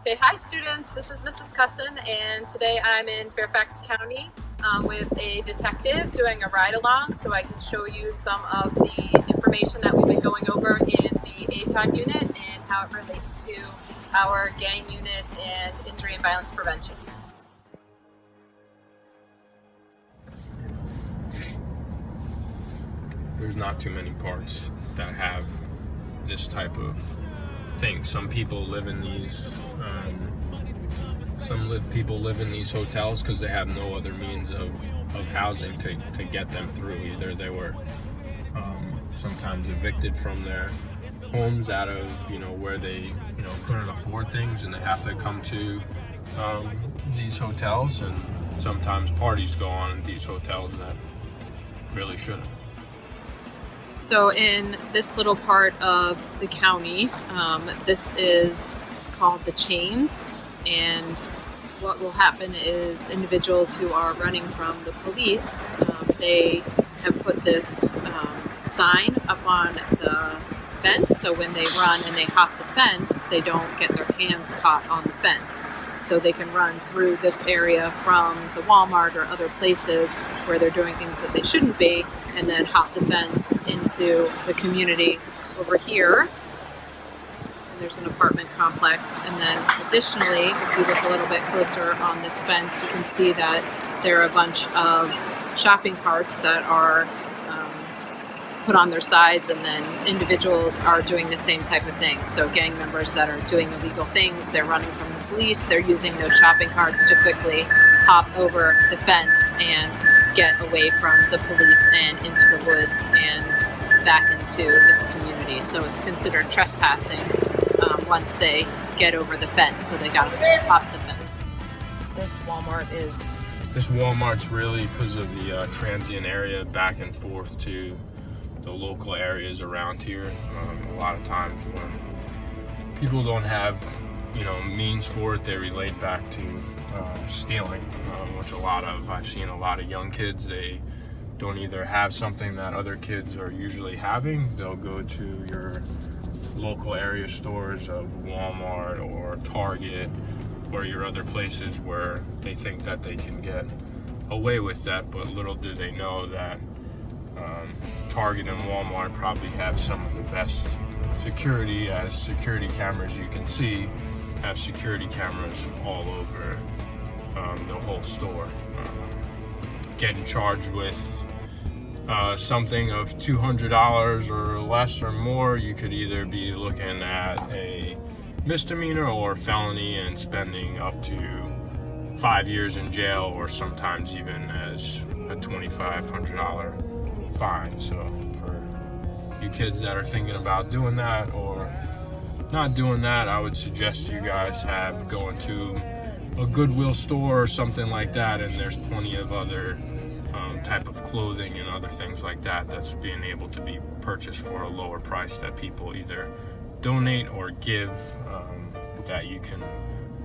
Okay, hi students, this is Mrs. Cusson, and today I'm in Fairfax County with a detective doing a ride-along so I can show you some of the information that we've been going over in the ATOD unit and how it relates to our gang unit and injury and violence prevention. There's not too many parts that have this type of thing. Some people live in these people live in these hotels because they have no other means of housing to get them through. Either they were sometimes evicted from their homes out of where they couldn't afford things, and they have to come to these hotels, and sometimes parties go on in these hotels that really shouldn't. So in this little part of the county, this is called the Chains, and what will happen is individuals who are running from the police, they have put this sign up on the fence, so when they run and they hop the fence, they don't get their hands caught on the fence. So they can run through this area from the Walmart or other places where they're doing things that they shouldn't be, and then hop the fence into the community over here. And there's an apartment complex, and then additionally, if you look a little bit closer on this fence, you can see that there are a bunch of shopping carts that are put on their sides, and then individuals are doing the same type of thing. So gang members that are doing illegal things, they're running from the police, they're using those shopping carts to quickly hop over the fence and get away from the police and into the woods and back into this community. So it's considered trespassing once they get over the fence, so they gotta hop the fence. This Walmart's really because of the transient area back and forth to the local areas around here. A lot of times when people don't have means for it, they relate back to stealing, which I've seen a lot of young kids, they don't either have something that other kids are usually having. They'll go to your local area stores of Walmart or Target or your other places where they think that they can get away with that, but little do they know that Target and Walmart probably have some of the best security, as security cameras you can see have security cameras all over the whole store. Getting charged with something of $200 or less or more, you could either be looking at a misdemeanor or felony and spending up to 5 years in jail, or sometimes even as a $2,500 fine. So for you kids that are thinking about doing that or not doing that, I would suggest you guys going to a Goodwill store or something like that, and there's plenty of other type of clothing and other things like that that's being able to be purchased for a lower price that people either donate or give, that you can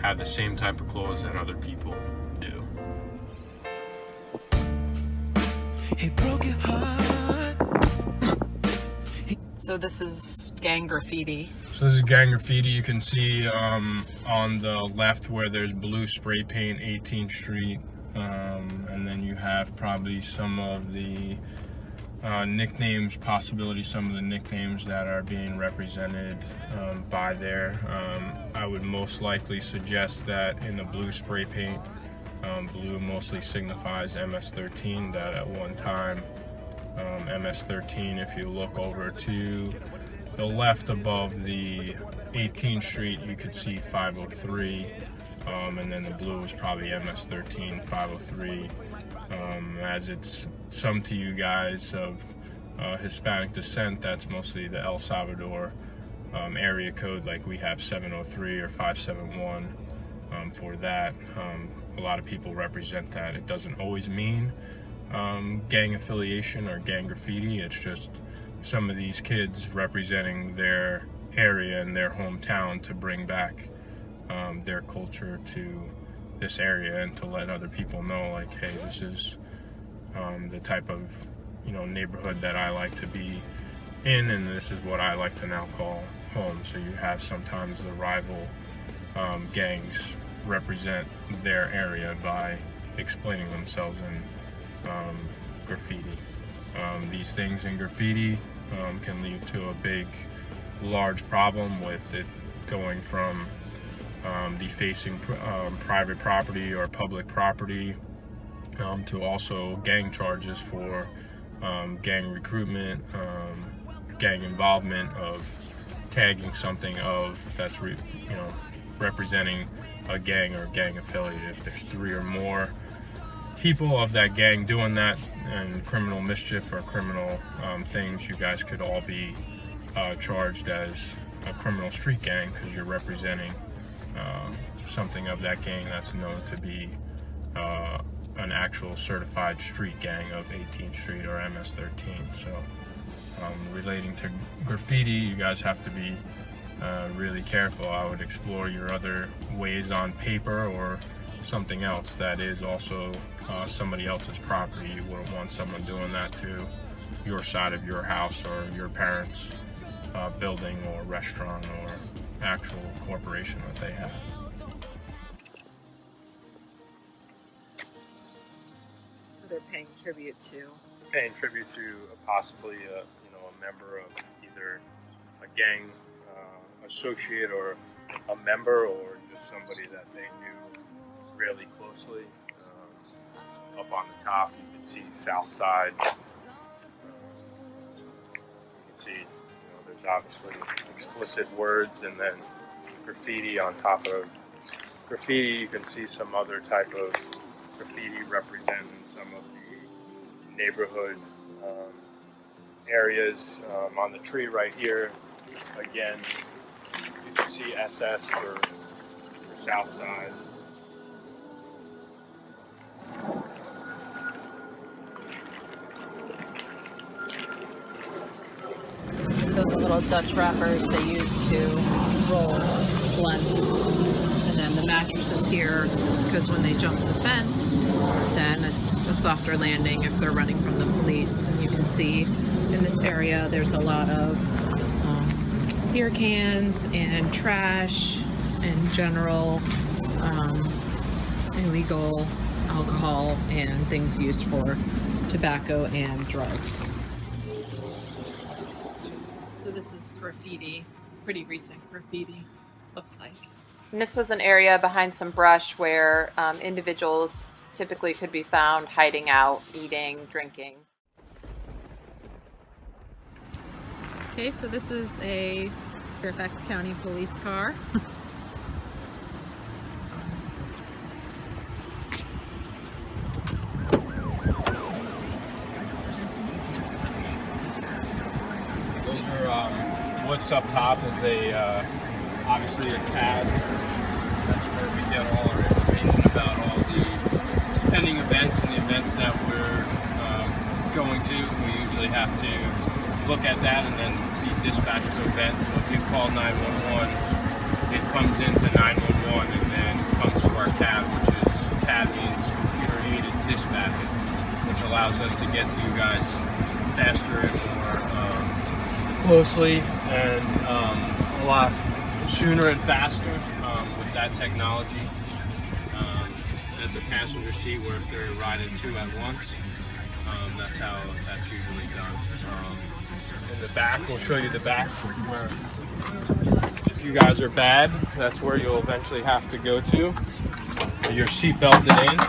have the same type of clothes that other people do. He broke your heart. So this is gang graffiti. So this is gang graffiti. You can see on the left where there's blue spray paint, 18th Street, and then you have probably some of the nicknames, some of the nicknames that are being represented by there. I would most likely suggest that in the blue spray paint, blue mostly signifies MS-13, that at one time MS-13, if you look over to the left above the 18th Street, you could see 503, and then the blue is probably MS-13, 503, as it's some to you guys of Hispanic descent, that's mostly the El Salvador area code, like we have 703 or 571 for that. A lot of people represent that. It doesn't always mean gang affiliation or gang graffiti. It's just some of these kids representing their area and their hometown to bring back their culture to this area, and to let other people know, like, hey, this is the type of neighborhood that I like to be in, and this is what I like to now call home. So you have sometimes the rival gangs represent their area by explaining themselves in graffiti. These things in graffiti can lead to a large problem with it going from defacing private property or public property to also gang charges for gang recruitment, gang involvement, of tagging something that's representing a gang or gang affiliate. If there's 3 or more people of that gang doing that and criminal mischief or criminal things, you guys could all be charged as a criminal street gang because you're representing something of that gang that's known to be an actual certified street gang of 18th Street or MS-13. So relating to graffiti, you guys have to be really careful. I would explore your other ways on paper or something else that is also somebody else's property. You wouldn't want someone doing that to your side of your house or your parents' building or restaurant or actual corporation that they have. So they're paying tribute to? Paying tribute to possibly a member of either a gang associate or a member, or just somebody that they knew really closely. Up on the top, you can see South Side. You can see, there's obviously explicit words, and then graffiti on top of graffiti. You can see some other type of graffiti representing some of the neighborhood areas. On the tree right here, again, you can see SS for South Side. So the little Dutch wrappers they use to roll blunts, and then the mattresses here, because when they jump the fence, then it's a softer landing if they're running from the police. And you can see in this area there's a lot of beer cans and trash and general illegal alcohol and things used for tobacco and drugs. So this is graffiti, pretty recent graffiti, looks like. And this was an area behind some brush where individuals typically could be found hiding out, eating, drinking. Okay, so this is a Fairfax County police car. What's up top is obviously a CAD. That's where we get all our information about all the pending events and the events that we're going to. We usually have to look at that and then be dispatched to events. So if you call 911, it comes into 911 and then comes to our CAD, which is CAD means computer aided dispatch, which allows us to get to you guys faster and more closely and a lot sooner and faster with that technology. That's a passenger seat where if they're riding 2 at once, that's how that's usually done. In the back, we'll show you the back where if you guys are bad, that's where you'll eventually have to go to. Your seat belted in.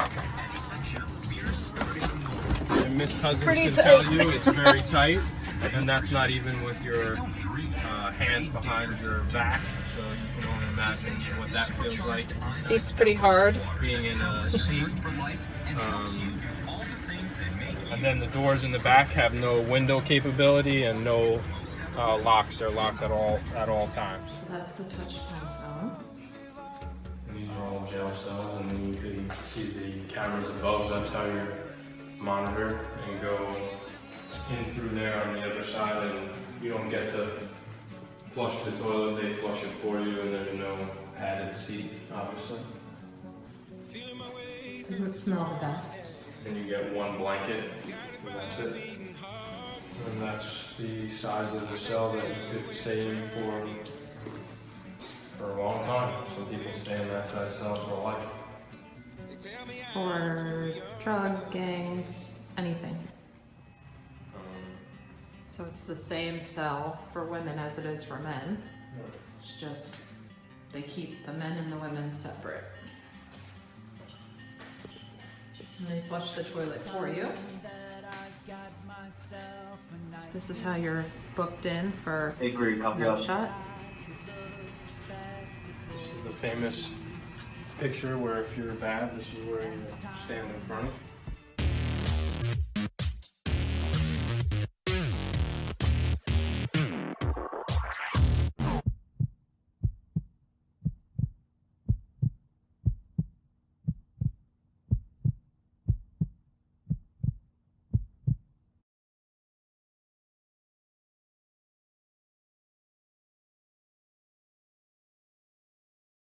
And Miss Cousins can tell you it's very tight. And that's not even with your hands behind your back, so you can only imagine what that feels like. Seat's pretty hard. Being in a seat. And then the doors in the back have no window capability and no locks. They're locked at all times. So that's the touch phone. And these are all jail cells, and then you can see the cameras above. That's how you're monitored and go in through there on the other side, and you don't get to flush the toilet, they flush it for you, and there's no padded seat, obviously. Doesn't it smell the best? And you get one blanket, and that's it. And that's the size of the cell that you could stay in for for a long time. Some people stay in that side cell for life. For drugs, gangs, anything. So it's the same cell for women as it is for men. It's just they keep the men and the women separate. And they flush the toilet for you. This is how you're booked in for your shot. This is the famous picture where if you're bad, this is where you stand in front.